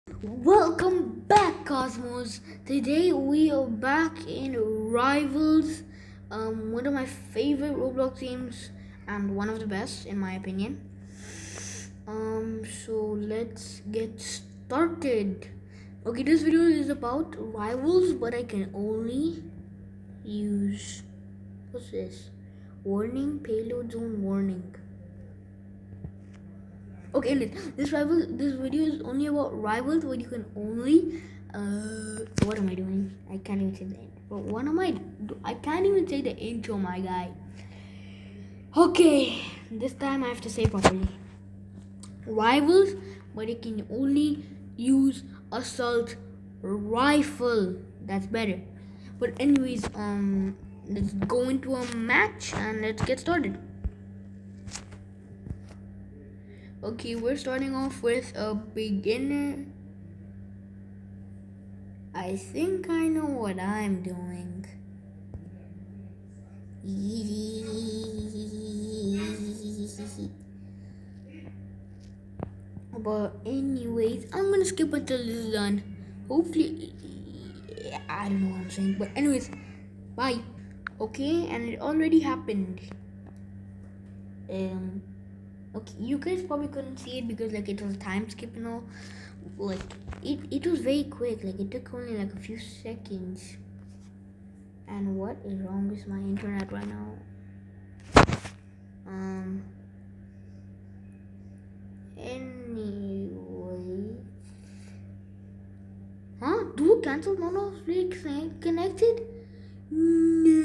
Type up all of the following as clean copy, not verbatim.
Welcome back, Cosmos. Today we are back in Rivals, one of my favorite Roblox games and one of the best in my opinion. So let's get started. Okay, this video is about Rivals, but I can only use what's this? Warning, payload zone warning. Okay, this video is only about Rivals, where you can only what am I doing? I can't even say the intro. But what am I can't even say the intro, my guy. Okay, this time I have to say properly. Rivals, but you can only use assault rifle. That's better. But anyways, let's go into a match and let's get started. Okay, we're starting off with a beginner. I think I know what I'm doing. But anyways, I'm gonna skip until this is done. Hopefully, I don't know what I'm saying. But anyways, bye. Okay, and it already happened. Okay, you guys probably couldn't see it because like it was time skip and all. Like it was very quick. Like it took only like a few seconds. And what is wrong with my internet right now? Anyway. Huh? Do cancel mono connected? No.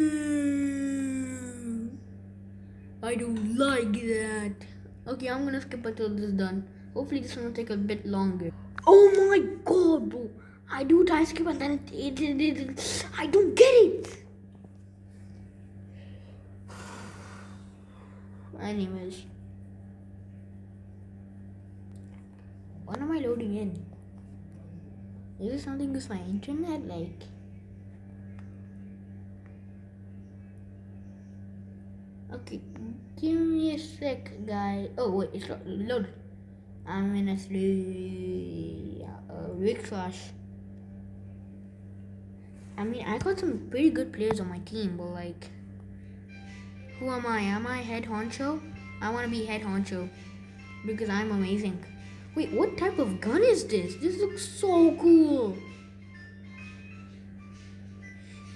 I don't like that. Okay, I'm gonna skip until this is done. Hopefully this one will take a bit longer. Oh my god, bro. I do time skip and then I don't get it. Anyways. What am I loading in? Is it something with my internet? Like, okay, give me a sec, guys. Oh wait, it's loaded. I'm in a Rick Flash. I mean, I got some pretty good players on my team, but like, who am I? Am I head honcho? I want to be head honcho because I'm amazing. Wait, what type of gun is this? This looks so cool.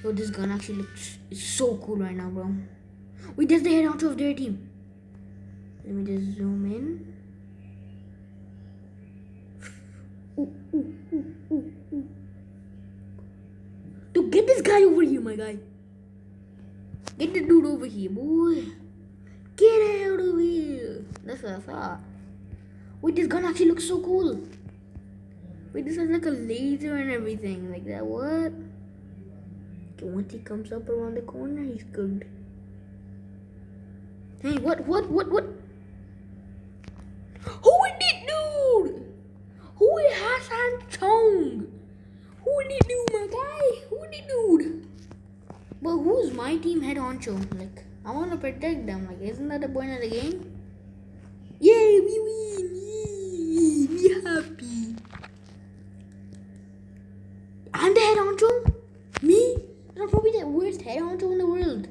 Yo, this gun actually looks so cool right now, bro. Wait, there's the head honcho of their team. Let me just zoom in. Ooh. Dude, get this guy over here, my guy. Get the dude over here, boy. Get out of here. That's what I thought. Wait, this gun actually looks so cool. Wait, this has like a laser and everything. Like that, what? Okay, once he comes up around the corner, he's good. Hey, what? Who is it, dude? Who is Hassan Chong? Who is it, dude, my guy? Who is it, dude? But who's my team head honcho? Like, I want to protect them. Like, isn't that the point of the game? Yay, we win! Yay, be happy. I'm the head honcho? Me? I'm probably the worst head honcho in the world.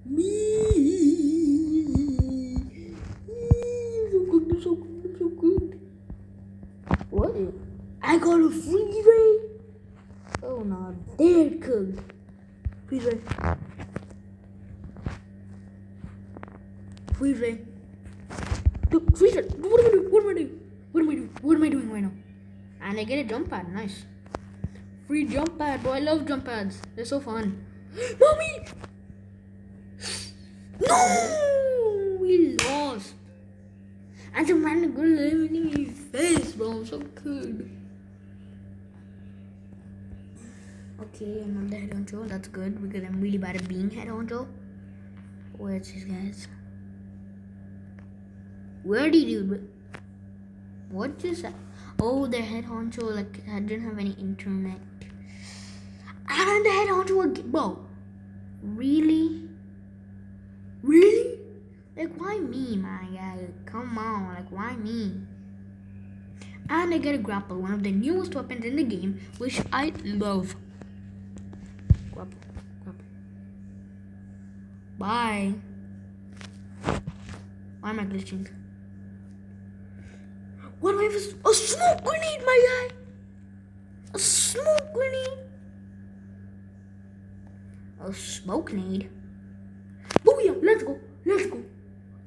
Me. I'm so good. What? I got a free ray? Oh, no, they're cooked. Freeze ray. Freeze ray. Dude, freeze ray. What am I doing right now? And I get a jump pad. Nice. Free jump pad, bro. I love jump pads. They're so fun. Mommy! No! We lost. And some random girl living in my face, bro. I'm so good. Okay, I'm not the head honcho. That's good because I'm really bad at being head honcho. Where's these guys? Where did you? What just? Oh, the head honcho. Like, I didn't have any internet. And the head honcho again, bro. Really? Like, why me, my guy? Come on, like, why me? And I get a grapple, one of the newest weapons in the game, which I love. Grapple, grapple. Bye. Why am I glitching? What do I have? A smoke grenade, my guy! A smoke grenade! A smoke grenade? Booyah! Let's go! Let's go!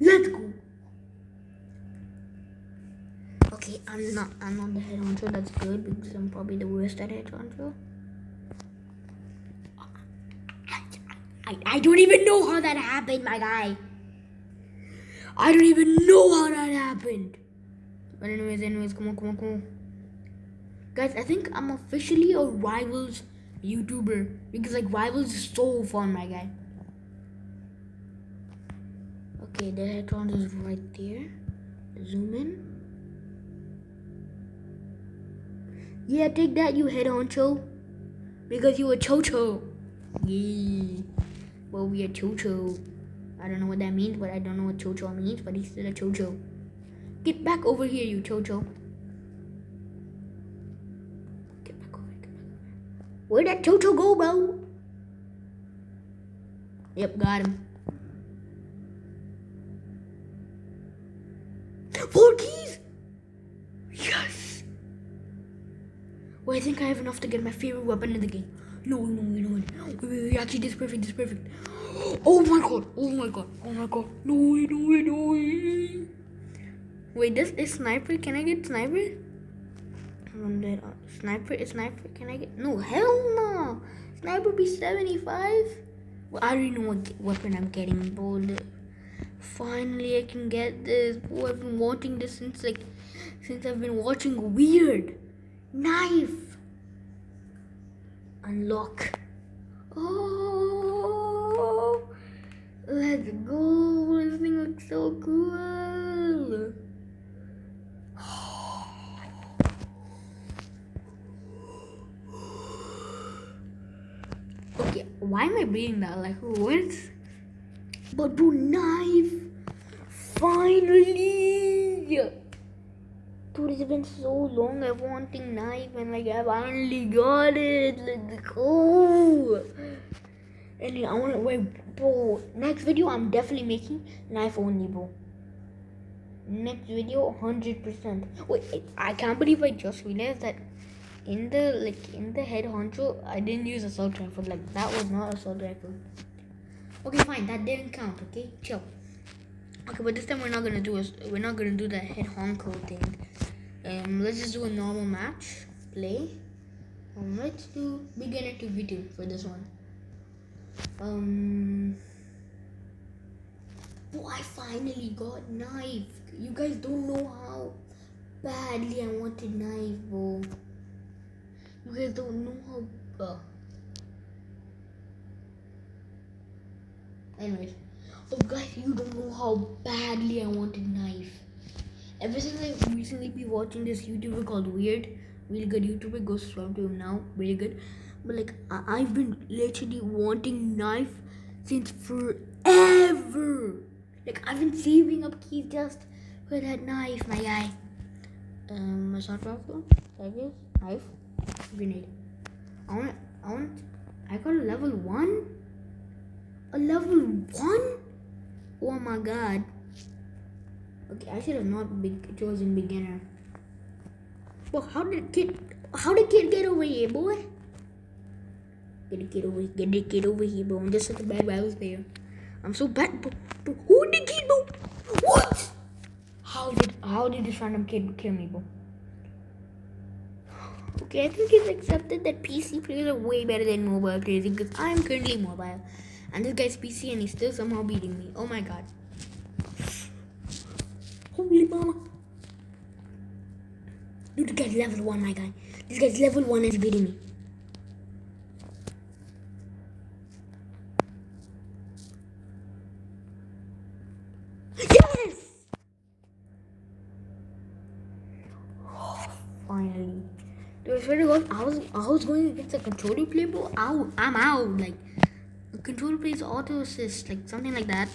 Let's go! Okay, I'm not the head honcho. That's good because I'm probably the worst at head honcho. I don't even know how that happened, my guy. I don't even know how that happened. But anyways, come on. Guys, I think I'm officially a Rivals YouTuber because like Rivals is so fun, my guy. Okay, the headphone is right there. Zoom in. Yeah, take that, you head honcho. Because you a chocho. Yeah. Well, we are chocho. I don't know what that means, but I don't know what chocho means, but he's still a chocho. Get back over here, you chocho. Get back over here. Where'd that chocho go, bro? Yep, got him. 4 keys! Yes! Well, I think I have enough to get my favorite weapon in the game. No. Wait. Actually, this is perfect. Oh my god. No way. Wait, this is sniper. Can I get sniper? Sniper. Can I get? No, hell no. Sniper be 75. Well, I already know what weapon I'm getting, bro. Finally, I can get this. Boy, I've been wanting this since I've been watching Weird. Knife. Unlock. Oh, let's go. This thing looks so cool. Okay, why am I breathing that? Like, what? But bro, knife! Finally! Dude, it's been so long I've wanting knife and like I finally got it. Let's go! And I want to wait, bro. Next video, I'm definitely making knife only, bro. Next video, 100%. Wait, I can't believe I just realized that in the head honcho, I didn't use assault rifle. Like that was not assault rifle. Okay, fine, that didn't count. Okay, chill. Okay, but this time we're not gonna do the head honcho thing. Let's just do a normal match. Play. Let's do beginner to video for this one. Oh, I finally got knife. You guys don't know how badly I wanted knife, bro. You guys don't know how. Anyways, so guys, you don't know how badly I wanted knife. Ever since I've recently been watching this YouTuber called Weird, really good YouTuber, go subscribe to him now, really good. But like, I've been literally wanting knife since forever. Like, I've been saving up keys just for that knife, my guy. Assault rifle, knife, grenade. I got a level 1? A level 1? Oh my god. Okay, I should have not chosen beginner. But how did kid get over here, boy? Get the kid over here, bro. I'm just such a bad Rivals player. I'm so bad, bro. Who did kid, bro? What? How did this random kid kill me, bro? Okay, I think it's accepted that PC players are way better than mobile players because I'm currently mobile. And this guy's PC and he's still somehow beating me. Oh my god. Holy mama. Dude, this guy's level 1, my guy. This guy's level 1 and he's beating me. Yes! Oh, finally. Dude, I swear to God, I was going against a controller player, bro. I'm out. Like, the controller plays auto assist, like something like that.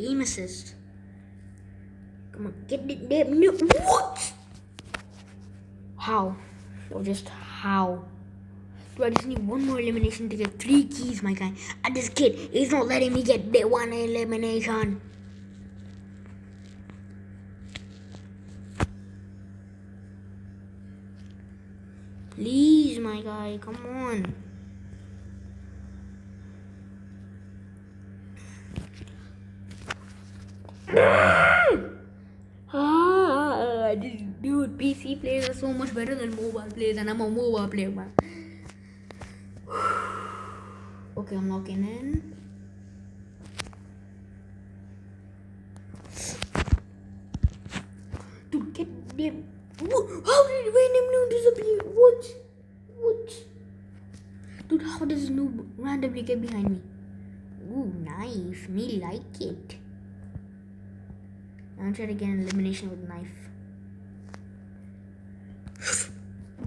Aim assist. Come on, get the damn new. What? How? Or just how? Do I just need one more elimination to get 3 keys, my guy? And this kid is not letting me get the 1 elimination. Please, my guy, come on. Dude, PC players are so much better than mobile players, and I'm a mobile player, man. Okay, I'm locking in. Dude, get them. How did random noob disappear? What? Dude, how does this noob randomly get behind me? Ooh, nice. Me like it. I'm trying to get an elimination with knife.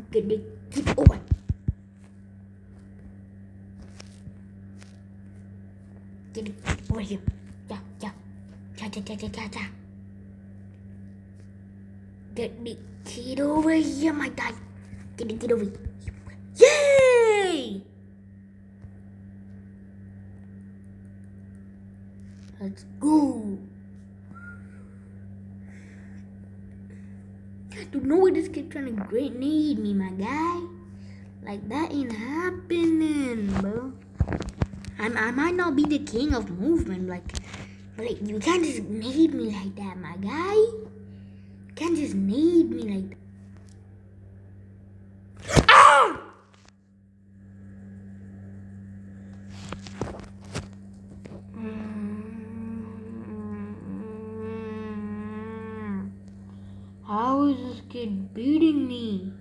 Get it. Keep over. Get it over here. Yeah. Get the kid over here, my guy. Get the kid over here. Yay! Let's go. Dude, no way this kid trying to grenade me, my guy. Like, that ain't happening, bro. I might not be the king of movement, but you can't just nade me like that, my guy. You can't just nade me like that. Ah! How is this kid beating me?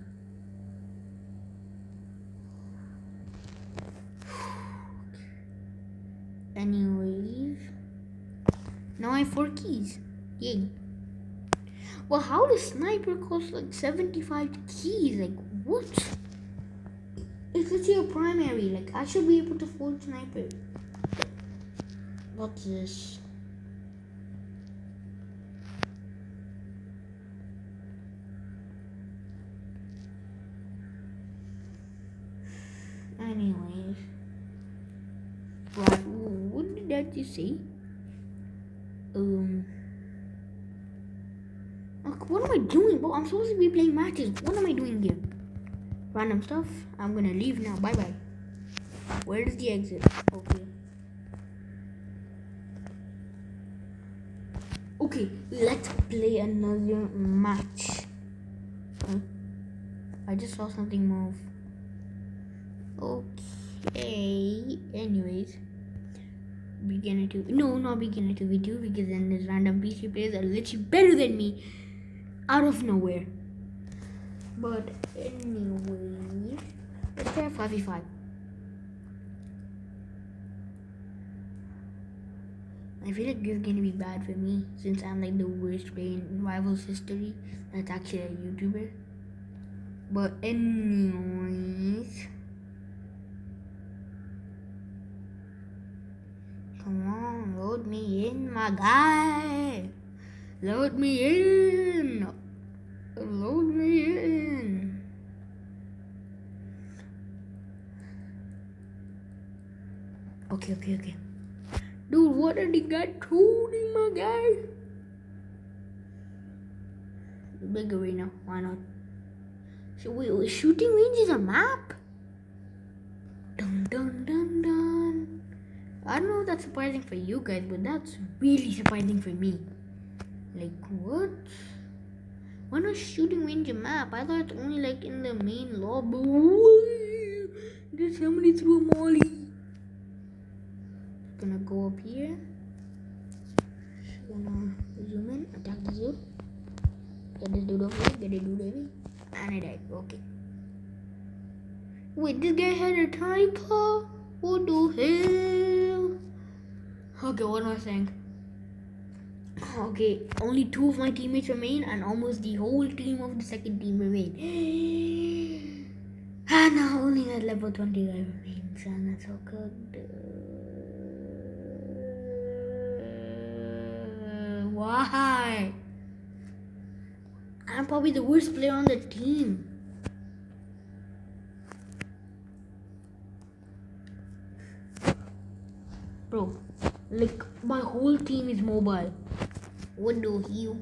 Anyways, now I have 4 keys. Yay. Well, how does sniper cost like 75 keys? Like, what? If it's your primary, like, I should be able to afford sniper. What's this? Anyways. What did that you say? What am I doing? Bro, I'm supposed to be playing matches. What am I doing here? Random stuff. I'm gonna leave now. Bye bye. Where is the exit? Okay, let's play another match. I just saw something move. Okay. Anyways, beginner 2. No, not beginner 2v2, because then there's random PC players that are literally better than me out of nowhere. But anyways, let's try 5v5. I feel like this is gonna be bad for me since I'm like the worst player in Rivals history. That's actually a YouTuber. But anyways, come on, load me in, my guy. Load me in. Load me in. Okay. Dude, what did the guy told him, my guy? Big arena, why not? So wait, shooting range is a map? Dun. I don't know if that's surprising for you guys, but that's really surprising for me. Like, what? Why not shooting range a map? I thought it's only like in the main lobby. Did somebody threw a molly? Gonna go up here. Gonna zoom in, attack the dude. Get this dude over here, and I died. Okay. Wait, this guy had a typo? What the hell? Okay, what am I saying? Okay, only 2 of my teammates remain, and almost the whole team of the second team remain. And now only at level 20 guy remains, and that's so good. Why? I'm probably the worst player on the team. Bro, like my whole team is mobile. What do you?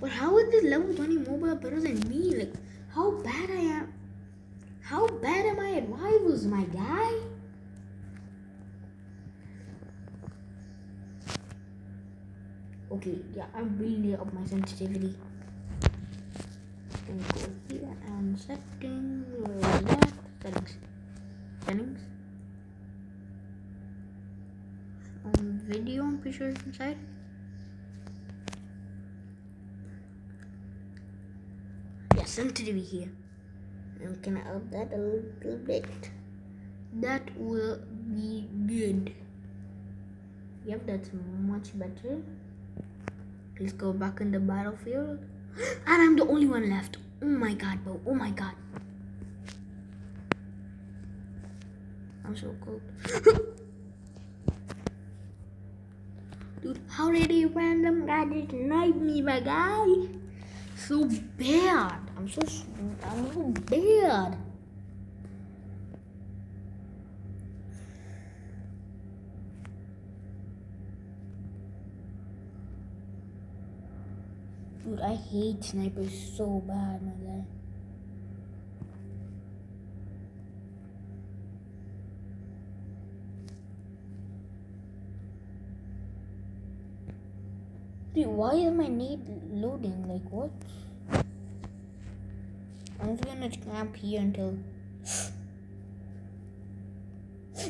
But how is this level 20 mobile better than me? Like, how bad I am? How bad am I at rivals, my guy? Okay, yeah, I'm really up my sensitivity. Then go here and settings. Video, I'm pretty sure it's inside. Yeah, sensitivity here. And can I up that a little bit? That will be good. Yep, that's much better. Let's go back in the battlefield. And I'm the only one left. Oh my god, bro. Oh my god. I'm so cold. Dude, how did a random guy just snipe me, my guy? So bad. I'm so bad. Dude, I hate snipers so bad, my guy. Dude, why is my nade loading? Like, what? I'm just gonna camp here until...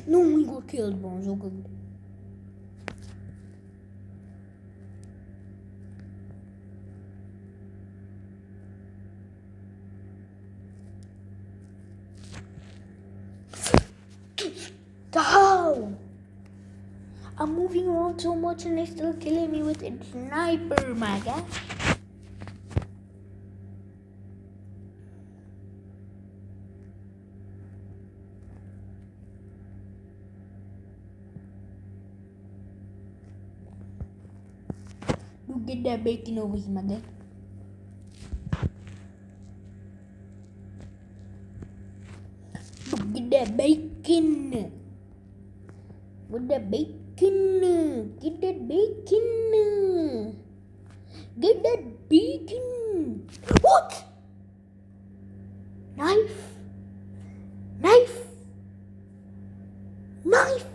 No, we got killed, bro. I'm so good. How? I'm moving around so much and they're still killing me with a sniper, my guy. Look, get that bacon over here, my guy. Look, get that bacon. With that bacon. Get that bacon. Get that bacon. What? Knife. Knife. Knife.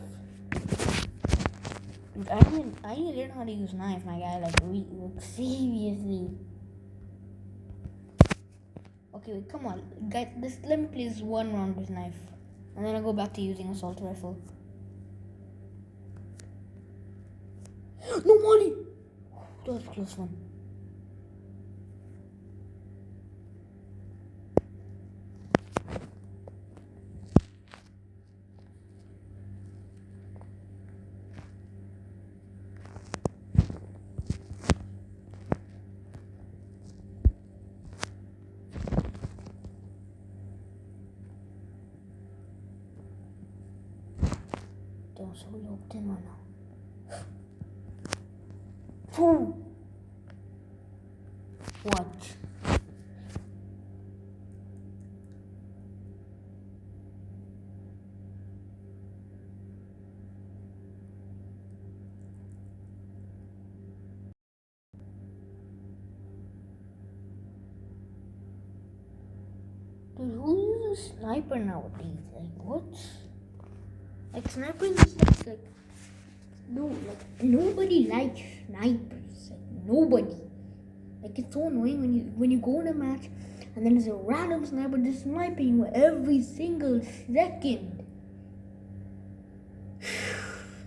Dude, I need to learn how to use knife, my guy. Like, seriously. Okay, wait, come on. Guys, let me play this one round with knife. And then I'll go back to using assault rifle. No, Molly! That was a close one. That was so locked in right now. Oh! What? Dude, who uses sniper nowadays? Like, what? Like, sniping is like no, like nobody likes snipers. Like, nobody. Like, it's so annoying when you go in a match and then there's a random sniper just sniping you every single second.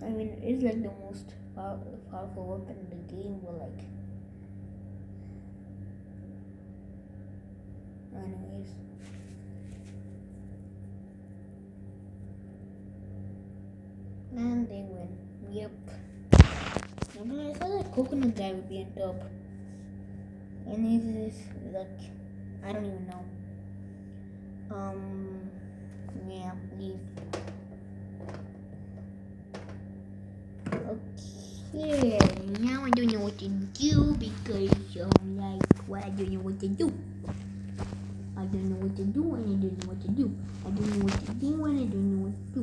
I mean, it's like the most powerful weapon in the game, but like, anyways. And they win. Yep. I thought that coconut guy would be on top. And he's like, I don't even know. Yeah, leave. Okay. now I don't know what to do because like what I don't know what to do. I don't know what to do and I don't know what to do. I don't know what to do and I don't know what to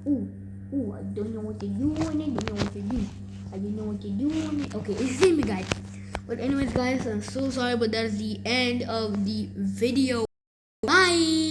do. I don't know what to do and I don't know what to do. I don't know what to do and okay, it's the same guys. But anyways guys, I'm so sorry, but that's the end of the video. Bye.